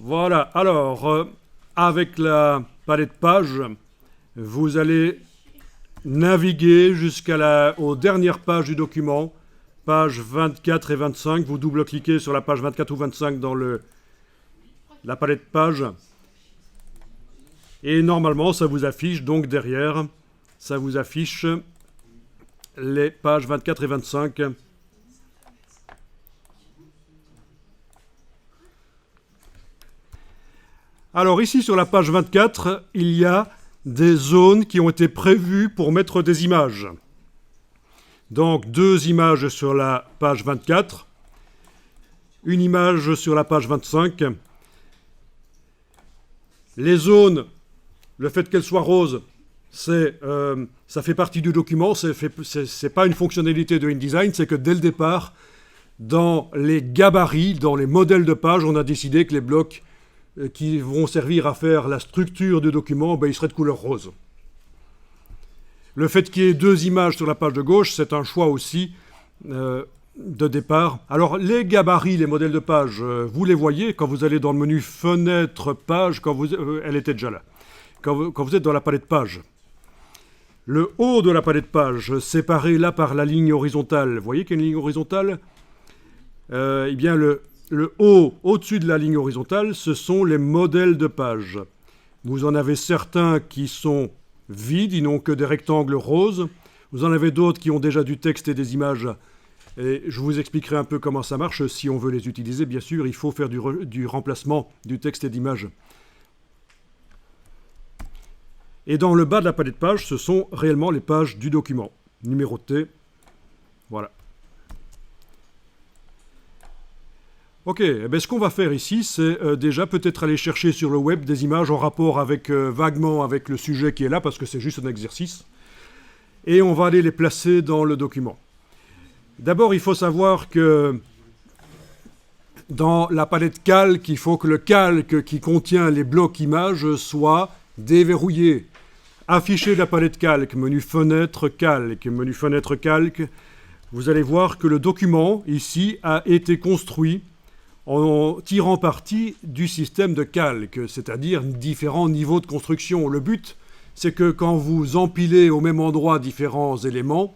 Voilà, alors, avec la palette page, vous allez naviguer aux dernières pages du document, pages 24 et 25. Vous double-cliquez sur la page 24 ou 25 dans la palette page. Et normalement, ça vous affiche, donc derrière, ça vous affiche les pages 24 et 25. Alors ici, sur la page 24, il y a des zones qui ont été prévues pour mettre des images. Donc, 2 images sur la page 24, une image sur la page 25. Les zones, le fait qu'elles soient roses, ça fait partie du document, c'est pas une fonctionnalité de InDesign, c'est que dès le départ, dans les gabarits, dans les modèles de page, on a décidé que les blocs qui vont servir à faire la structure du document, ils seraient de couleur rose. Le fait qu'il y ait 2 images sur la page de gauche, c'est un choix aussi de départ. Alors, les gabarits, les modèles de page, vous les voyez quand vous allez dans le menu Fenêtre, Page, elle était déjà là. Quand vous êtes dans la palette page. Le haut de la palette page, séparé là par la ligne horizontale, vous voyez qu'il y a une ligne horizontale Eh bien, le haut, au-dessus de la ligne horizontale, ce sont les modèles de page. Vous en avez certains qui sont vides, ils n'ont que des rectangles roses. Vous en avez d'autres qui ont déjà du texte et des images. Et je vous expliquerai un peu comment ça marche. Si on veut les utiliser, bien sûr, il faut faire du remplacement du texte et d'images. Et dans le bas de la palette page, ce sont réellement les pages du document, numérotées. Voilà. Ok, ce qu'on va faire ici, c'est déjà peut-être aller chercher sur le web des images en rapport vaguement avec le sujet qui est là, parce que c'est juste un exercice. Et on va aller les placer dans le document. D'abord, il faut savoir que dans la palette calque, il faut que le calque qui contient les blocs images soit déverrouillé. Afficher la palette calque, menu fenêtre calque, menu fenêtre calque. Vous allez voir que le document, ici, a été construit en tirant parti du système de calque, c'est-à-dire différents niveaux de construction. Le but, c'est que quand vous empilez au même endroit différents éléments,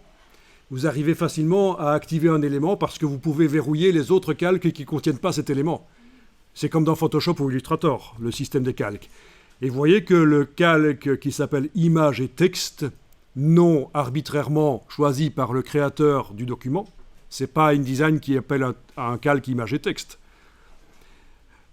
vous arrivez facilement à activer un élément parce que vous pouvez verrouiller les autres calques qui ne contiennent pas cet élément. C'est comme dans Photoshop ou Illustrator, le système des calques. Et vous voyez que le calque qui s'appelle Image et texte, non arbitrairement choisi par le créateur du document, c'est pas InDesign qui appelle un calque Image et texte.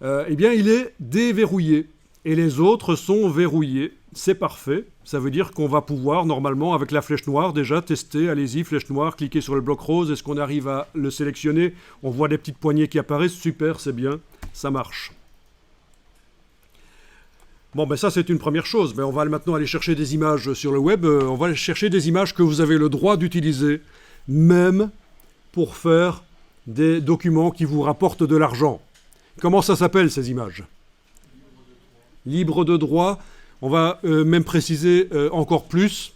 Eh bien, il est déverrouillé. Et les autres sont verrouillés. C'est parfait. Ça veut dire qu'on va pouvoir, normalement, avec la flèche noire, déjà tester. Allez-y, flèche noire, cliquez sur le bloc rose. Est-ce qu'on arrive à le sélectionner? On voit des petites poignées qui apparaissent. Super, c'est bien. Ça marche. Bon, ça, c'est une première chose. On va maintenant aller chercher des images sur le web. On va aller chercher des images que vous avez le droit d'utiliser, même pour faire des documents qui vous rapportent de l'argent. Comment ça s'appelle, ces images? Libre de droit. On va même préciser encore plus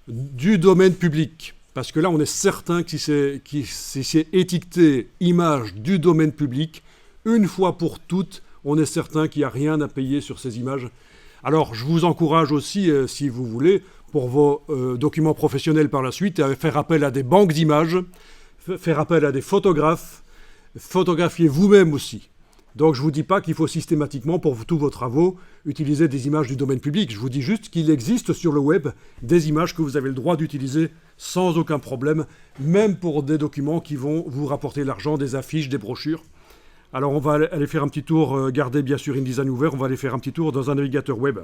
du domaine public. Parce que là, on est certain que si c'est étiqueté image du domaine public, une fois pour toutes, on est certain qu'il n'y a rien à payer sur ces images. Alors, je vous encourage aussi, si vous voulez, pour vos documents professionnels par la suite, à faire appel à des banques d'images, faire appel à des photographes, photographier vous-même aussi. Donc, je ne vous dis pas qu'il faut systématiquement, pour tous vos travaux, utiliser des images du domaine public. Je vous dis juste qu'il existe sur le web des images que vous avez le droit d'utiliser sans aucun problème, même pour des documents qui vont vous rapporter l'argent, des affiches, des brochures. Alors, on va aller faire un petit tour, gardez bien sûr InDesign ouvert, on va aller faire un petit tour dans un navigateur web.